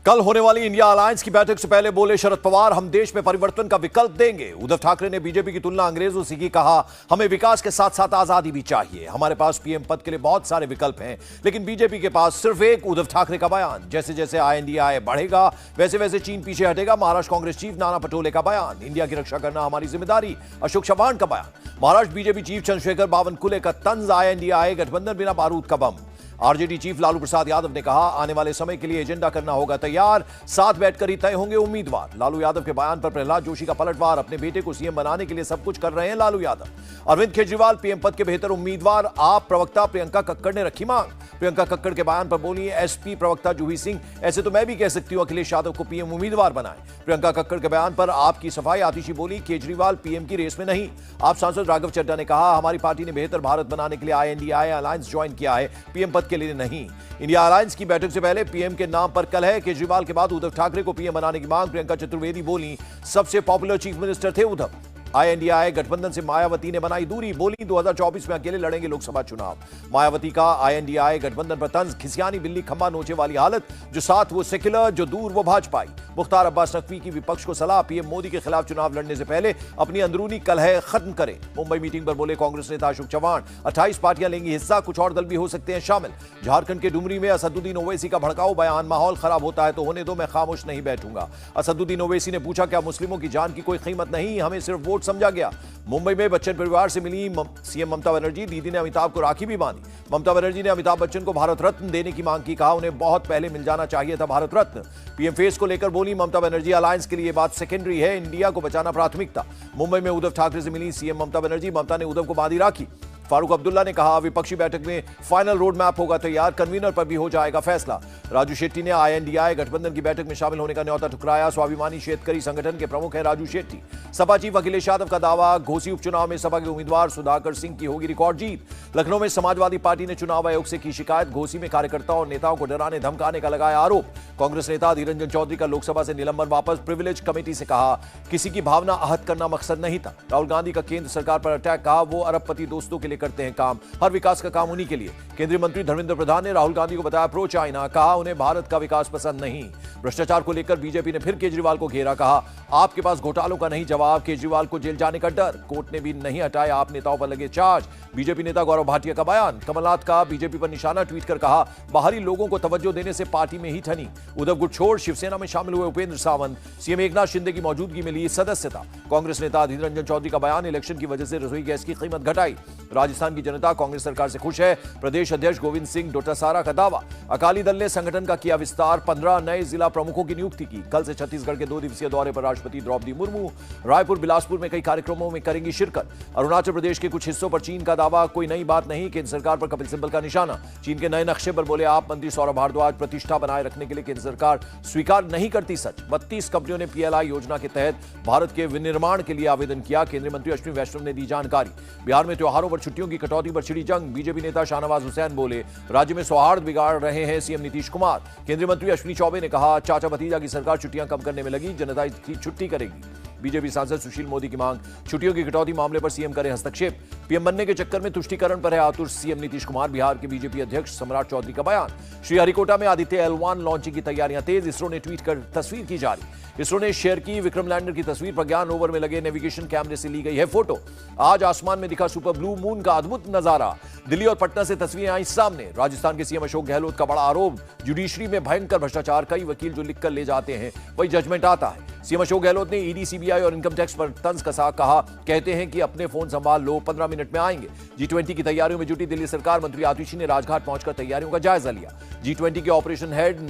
कल होने वाली इंडिया अलायंस की बैठक से पहले बोले शरद पवार, हम देश में परिवर्तन का विकल्प देंगे। उद्धव ठाकरे ने बीजेपी की तुलना अंग्रेजों से की, कहा हमें विकास के साथ साथ आजादी भी चाहिए। हमारे पास पीएम पद के लिए बहुत सारे विकल्प हैं, लेकिन बीजेपी के पास सिर्फ एक। उद्धव ठाकरे का बयान, जैसे जैसे INDI बढ़ेगा वैसे वैसे चीन पीछे हटेगा। महाराष्ट्र कांग्रेस चीफ नाना पटोले का बयान, इंडिया की रक्षा करना हमारी जिम्मेदारी। अशोक चव्हाण का बयान, महाराष्ट्र बीजेपी चीफ चंद्रशेखर बावनकुले का तंज, INDI गठबंधन बिना बारूद का बम। आरजेडी चीफ लालू प्रसाद यादव ने कहा आने वाले समय के लिए एजेंडा करना होगा तैयार, साथ बैठकर ही तय होंगे उम्मीदवार। लालू यादव के बयान पर प्रहलाद जोशी का पलटवार, अपने बेटे को सीएम बनाने के लिए सब कुछ कर रहे हैं लालू यादव। अरविंद केजरीवाल पीएम पद के बेहतर उम्मीदवार, आप प्रवक्ता प्रियंका कक्कड़ ने रखी मांग। प्रियंका कक्कड़ के बयान पर बोली एसपी प्रवक्ता जूही सिंह, ऐसे तो मैं भी कह सकती हूं अखिलेश यादव को पीएम उम्मीदवार बनाएं। प्रियंका कक्कड़ के बयान पर आपकी सफाई, आतिशी बोली केजरीवाल पीएम की रेस में नहीं। आप सांसद राघव चड्ढा ने कहा हमारी पार्टी ने बेहतर भारत बनाने के लिए INDI अलायंस ज्वाइन किया है, पीएम पद के लिए नहीं। इंडिया अलायंस की बैठक से पहले पीएम के नाम पर कल है। केजरीवाल के बाद उद्धव ठाकरे को पीएम बनाने की मांग। प्रियंका चतुर्वेदी बोली सबसे पॉपुलर चीफ मिनिस्टर थे उद्धव। INDI गठबंधन से मायावती ने बनाई दूरी, बोली 2024 में अकेले लड़ेंगे लोकसभा चुनाव। मायावती का INDI गठबंधन पर तंज, खिसियानी बिल्ली खंबा नोचे वाली हालत, जो साथ वो सेक्युलर, जो दूर वो भाजपाई। मुख्तार अब्बास नकवी की विपक्ष को सलाह, पीएम मोदी के खिलाफ चुनाव लड़ने से पहले अपनी अंदरूनी कलह खत्म करें। मुंबई मीटिंग पर बोले कांग्रेस नेता अशोक चव्हाण, 28 पार्टियां लेंगी हिस्सा, कुछ और दल भी हो सकते हैं शामिल। झारखंड के डुमरी में असदुद्दीन ओवैसी का भड़काऊ बयान, माहौल खराब होता है तो होने दो, मैं खामोश नहीं बैठूंगा। असदुद्दीन ओवैसी ने पूछा क्या मुस्लिमों की जान की कोई कीमत नहीं, हमें सिर्फ वोट समझा गया। मुंबई में बच्चन परिवार से मिली सीएम ममता बनर्जी, दीदी ने अमिताभ को राखी भी बांधी। ममता बनर्जी ने अमिताभ बच्चन को भारत रत्न देने की मांग की, कहा उन्हें बहुत पहले मिल जाना चाहिए था भारत रत्न। पीएम फेस को लेकर बोली ममता बनर्जी, अलायंस के लिए बात सेकेंडरी है, इंडिया को बचाना प्राथमिकता। मुंबई में उद्धव ठाकरे से मिली सीएम ममता बनर्जी, ममता ने उद्धव को बांधी राखी। फारूक अब्दुल्ला ने कहा विपक्षी बैठक में फाइनल रोड मैप होगा तैयार, कन्वीनर पर भी हो जाएगा फैसला। राजू शेट्टी ने INDI गठबंधन की बैठक में शामिल होने का न्योता ठुकराया। स्वाभिमानी शेतकरी संगठन के प्रमुख हैं राजू शेट्टी। सपा चीफ अखिलेश यादव का दावा, घोसी उपचुनाव में सपा के उम्मीदवार सुधाकर सिंह की होगी रिकॉर्ड जीत। लखनऊ में समाजवादी पार्टी ने चुनाव आयोग से की शिकायत, घोसी में कार्यकर्ताओं और नेताओं को डराने धमकाने का लगाया आरोप। कांग्रेस नेता अधीर रंजन चौधरी का लोकसभा से निलंबन वापस, प्रिविलेज कमेटी से कहा किसी की भावना आहत करना मकसद नहीं था। राहुल गांधी का केंद्र सरकार पर अटैक, कहा वो अरबपति दोस्तों के लिए करते हैं काम, हर विकास का काम उन्हीं के लिए। केंद्रीय मंत्री धर्मेंद्र प्रधान ने राहुल गांधी को बताया प्रो चाइना, कहा उन्हें भारत का विकास पसंद नहीं। भ्रष्टाचार को लेकर बीजेपी ने फिर केजरीवाल को घेरा, कहा आपके पास घोटालों का नहीं जवाब, केजरीवाल को जेल जाने का डर, कोर्ट ने भी नहीं हटाया आप नेताओं पर लगे चार्ज। बीजेपी नेता गौरव भाटिया का बयान, कमलनाथ का बीजेपी पर निशाना, ट्वीट कर कहा बाहरी लोगों को तवज्जो देने से पार्टी में ही ठनी। उद्धव गुट छोड़ शिवसेना में शामिल हुए उपेंद्र सावंत, सीएम एकनाथ शिंदे की मौजूदगी में ली सदस्यता। कांग्रेस नेता अधीर रंजन चौधरी का बयान, इलेक्शन की वजह से रसोई गैस की कीमत घटाई। राजस्थान की जनता कांग्रेस सरकार से खुश है। प्रदेश अध्यक्ष गोविंद सिंह डोटासारा का दावा, अकाली दल ने संगठन का किया विस्तार, 15 नए जिला प्रमुखों की नियुक्ति की। कल से छत्तीसगढ़ के 2 दिवसीय दौरे पर राष्ट्रपति द्रौपदी मुर्मू। रायपुर बिलासपुर में कई कार्यक्रमों में करेंगी शिरकत। अरुणाचल प्रदेश के कुछ हिस्सों पर चीन का दावा, कोई नई बात नहीं, केंद्र सरकार पर कपिल सिब्बल का निशाना। चीन के नए नक्शे पर बोले आप मंत्री सौरभ भारद्वाज, प्रतिष्ठा बनाए रखने के लिए केंद्र सरकार स्वीकार नहीं करती सच। 32 कंपनियों ने PLI योजना के तहत भारत के विनिर्माण के लिए आवेदन किया, केंद्रीय मंत्री अश्विनी वैष्णव ने दी जानकारी। बिहार में त्योहारों पर छुट्टियों की कटौती पर छिड़ी जंग, बीजेपी नेता शाहनवाज हुसैन बोले राज्य में सौहार्द बिगाड़ रहे हैं सीएम नीतीश कुमार। केंद्रीय मंत्री अश्विनी चौबे ने कहा चाचा भतीजा की सरकार छुट्टियां कम करने में लगी, जनता इसकी छुट्टी करेगी। बीजेपी सांसद सुशील मोदी की मांग, छुट्टियों की कटौती मामले पर सीएम करे हस्तक्षेप। पीएम बनने के चक्कर में तुष्टीकरण पर है आतुर सीएम नीतीश कुमार। बिहार के बीजेपी अध्यक्ष सम्राट चौधरी का बयान, श्रीहरिकोटा में आदित्य L1 लॉन्चिंग की तैयारियां तेज, इसरो ने ट्वीट कर तस्वीर की जारी। इसरो ने शेयर की विक्रम लैंडर की तस्वीर, प्रज्ञान रोवर में लगे नेविगेशन कैमरे से ली गई है फोटो। आज आसमान में दिखा सुपर ब्लू मून का अद्भुत नजारा। दिल्ली और पटना से तस्वीरें आई सामने। राजस्थान के सीएम अशोक गहलोत का बड़ा आरोप, जुडिशरी में भयंकर भ्रष्टाचार, कई वकील जो लिखकर ले जाते हैं वही जजमेंट आता है। सीएम अशोक गहलोत ने ईडी, सीबीआई और इनकम टैक्स पर तंज कसा, कहा कहते हैं कि अपने फोन संभाल लो, 15 मिनट में आएंगे। G20 की तैयारियों में जुटी दिल्ली सरकार, मंत्री आतिशी ने राजघाट पहुंचकर तैयारियों का जायजा लिया। G20 के ऑपरेशन हेड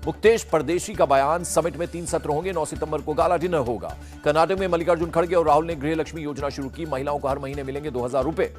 मुक्तेश परदेशी का बयान, समिट में 3 सत्र होंगे, 9 सितंबर को गाला डिनर होगा। कर्नाटक में मल्लिकार्जुन खड़गे और राहुल ने गृह लक्ष्मी योजना शुरू की, महिलाओं को हर महीने मिलेंगे 2000 रुपए।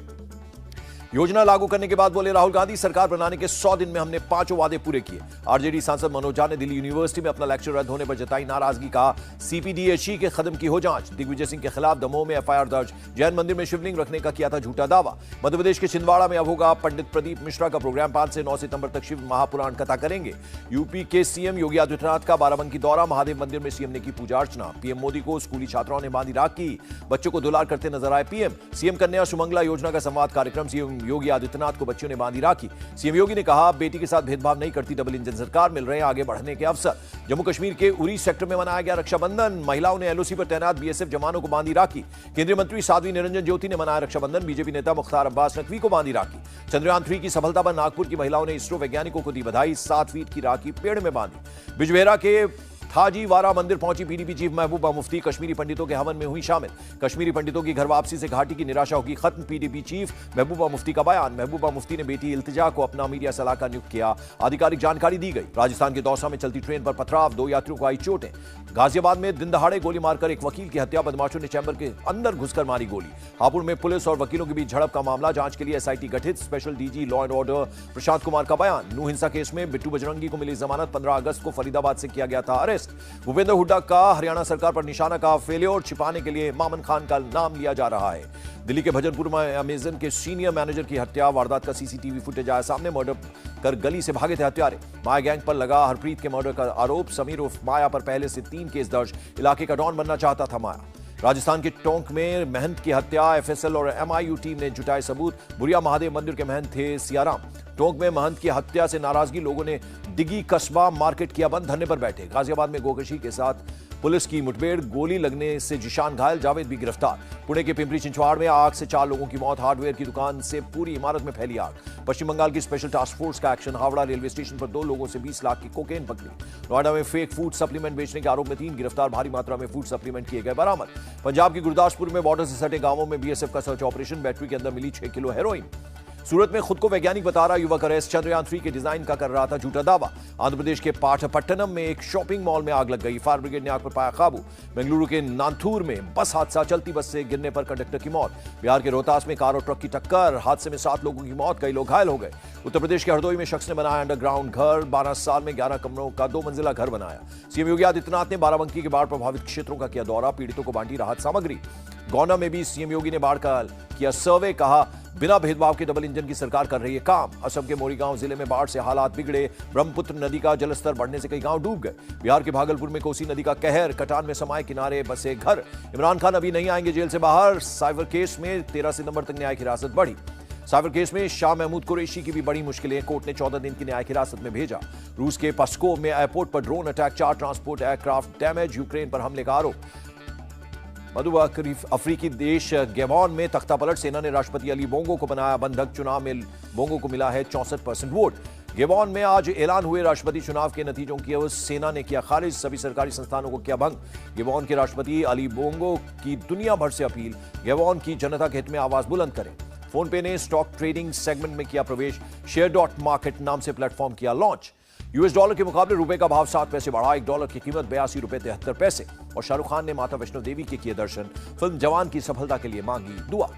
योजना लागू करने के बाद बोले राहुल गांधी, सरकार बनाने के 100 दिन में हमने 5 वादे पूरे किए। आरजेडी सांसद मनोज झा ने दिल्ली यूनिवर्सिटी में अपना लेक्चर रद्द होने पर जताई नाराजगी, कहा CPDHE के कदम की हो जांच। दिग्विजय सिंह के खिलाफ दमोह में FIR दर्ज, जैन मंदिर में शिवलिंग रखने का किया था झूठा दावा। मध्य प्रदेश के छिंदवाड़ा में अब होगा पंडित प्रदीप मिश्रा का प्रोग्राम, 5 से 9 सितंबर तक शिव महापुराण कथा करेंगे। यूपी के सीएम योगी आदित्यनाथ का बाराबंकी दौरा, महादेव मंदिर में सीएम ने की पूजा अर्चना। पीएम मोदी को स्कूली छात्राओं ने बांधी राखी, बच्चों को दुलार करते नजर आए पीएम। सीएम कन्या सुमंगला योजना का संवाद कार्यक्रम, सीएम सीएम योगी आदित्यनाथ को बच्चियों ने बांधी राखी। सीएम योगी ने कहा, बेटी के साथ भेदभाव नहीं करती डबल इंजन सरकार, मिल रहे हैं आगे बढ़ने के अवसर। जम्मू कश्मीर के उरी सेक्टर में मनाया गया रक्षाबंधन। महिलाओं ने एलओसी पर तैनात बीएसएफ जवानों को बांधी राखी। केंद्रीय मंत्री साध्वी निरंजन ज्योति ने मनाया रक्षाबंधन। बीजेपी नेता मुख्तार अब्बास नकवी को बांधी राखी। चंद्रयान 3 की सफलता पर नागपुर की महिलाओं ने इसरो वैज्ञानिकों को दी बधाई। 7 फीट की राखी पेड़ में बांधी। बिजबेहरा के थाजीवारा मंदिर पहुंची पीडीपी चीफ महबूबा मुफ्ती। कश्मीरी पंडितों के हवन में हुई शामिल। कश्मीरी पंडितों की घर वापसी से घाटी की निराशा होगी खत्म। पीडीपी चीफ महबूबा मुफ्ती का बयान। महबूबा मुफ्ती ने बेटी इल्तिजा को अपना मीडिया सलाहकार नियुक्त किया। आधिकारिक जानकारी दी गई। राजस्थान के दौसा में चलती ट्रेन पर पथराव, 2 यात्रियों को आई चोटें। गाजियाबाद में दिन दहाड़े गोली मारकर एक वकील की हत्या। बदमाशों ने चैम्बर के अंदर घुसकर मारी गोली। हापुड़ में पुलिस और वकीलों के बीच झड़प का मामला। जांच के लिए एसआईटी गठित। Special DG law and order Prashant Kumar का बयान। नूह हिंसा केस में बिट्टू बजरंगी को मिली जमानत। 15 अगस्त को फरीदाबाद से किया गया था अरेस्ट। भूपेंद्र हुड्डा का हरियाणा सरकार पर निशाना का फेलियर छिपाने के लिए मामन खान का नाम लिया जा रहा है। दिल्ली के भजनपुर में अमेजन के सीनियर मैनेजर की हत्या। वारदात का सीसीटीवी फुटेज आया सामने। मर्डर कर गली से भागे थे हत्यारे। माया गैंग पर लगा हरप्रीत के मर्डर का आरोप। समीर उर्फ माया पर पहले से 3 केस दर्ज। इलाके का डॉन बनना चाहता था माया। राजस्थान के टोंक में महंत की हत्या। एफएसएल और एमआईयू टीम ने जुटाए सबूत। बुरिया महादेव मंदिर के महंत थे सियाराम। टोंक में महंत की हत्या से नाराजगी, लोगों ने डिगी कस्बा मार्केट किया बंद, धरने पर बैठे। गाजियाबाद में गोकशी के साथ पुलिस की मुठभेड़, गोली लगने से जिशान घायल, जावेद भी गिरफ्तार। पुणे के पिंपरी चिंचवाड़ में आग से 4 लोगों की मौत। हार्डवेयर की दुकान से पूरी इमारत में फैली आग। पश्चिम बंगाल की स्पेशल टास्क फोर्स का एक्शन। हावड़ा रेलवे स्टेशन पर 2 लोगों से 20 लाख की कोकेन पकड़ी। नोएडा में फेक फूड सप्लीमेंट बेचने के आरोप में 3 गिरफ्तार। भारी मात्रा में फूड सप्लीमेंट किए गए बरामद। पंजाब के गुरदासपुर में बॉर्डर से सटे गांवों में बीएसएफ का सर्च ऑपरेशन। बैटरी के अंदर मिली 6 किलो हेरोइन। सूरत में खुद को वैज्ञानिक बता रहा युवक अरेस्ट। चंद्रयान 3 के डिजाइन का कर रहा था झूठा दावा। आंध्र प्रदेश के पाठपट्टनम में एक शॉपिंग मॉल में आग लग गई। फायर ब्रिगेड ने आग पर पाया काबू। बेंगलुरु के नांथूर में बस हादसा। चलती बस से गिरने पर कंडक्टर की मौत। बिहार के रोहतास में कार और ट्रक की टक्कर। हादसे में 7 लोगों की मौत, कई लोग घायल हो गए। उत्तर प्रदेश के हरदोई में शख्स ने बनाया अंडरग्राउंड घर। 12 साल में 11 कमरों का 2 मंजिला घर बनाया। सीएम योगी आदित्यनाथ ने बाराबंकी के बाढ़ प्रभावित क्षेत्रों का किया दौरा। पीड़ितों को बांटी राहत सामग्री। गौना में भी सीएम योगी ने बाढ़ का किया सर्वे। कहा, बिना भेदभाव के डबल इंजन की सरकार कर रही है काम। असम के मोरीगांव जिले में बाढ़ से हालात बिगड़े। ब्रह्मपुत्र नदी का जलस्तर बढ़ने से कई गांव डूब गए। बिहार के भागलपुर में कोसी नदी का कहर। कटान में समाये किनारे बसे घर। इमरान खान अभी नहीं आएंगे जेल से बाहर। साइबर केस में 13 सितंबर तक न्यायिक हिरासत बढ़ी। साइबर केस में शाह महमूद कुरैशी की भी बड़ी मुश्किलें। कोर्ट ने 14 दिन की न्यायिक हिरासत में भेजा। रूस के पस्कोव में एयरपोर्ट पर drone attack. 4 transport aircraft damage. Ukraine पर हमले का आरोप। मध्य अफ्रीकी देश गैबॉन में तख्तापलट। सेना ने राष्ट्रपति अली बोंगो को बनाया बंधक। चुनाव में बोंगो को मिला है 64% वोट। गैबॉन में आज ऐलान हुए राष्ट्रपति चुनाव के नतीजों की सेना ने किया खारिज। सभी सरकारी संस्थानों को किया भंग। गैबॉन के राष्ट्रपति अली बोंगो की दुनिया भर से अपील, गैबॉन की जनता के हित में आवाज बुलंद करें। फोन पे ने स्टॉक ट्रेडिंग सेगमेंट में किया प्रवेश। शेयर.मार्केट नाम से प्लेटफॉर्म किया लॉन्च। यूएस डॉलर के मुकाबले रुपए का भाव 7 पैसे बढ़ा। $1 की कीमत 82 रुपए 73 पैसे। और शाहरुख खान ने माता वैष्णो देवी के किए दर्शन। फिल्म जवान की सफलता के लिए मांगी दुआ।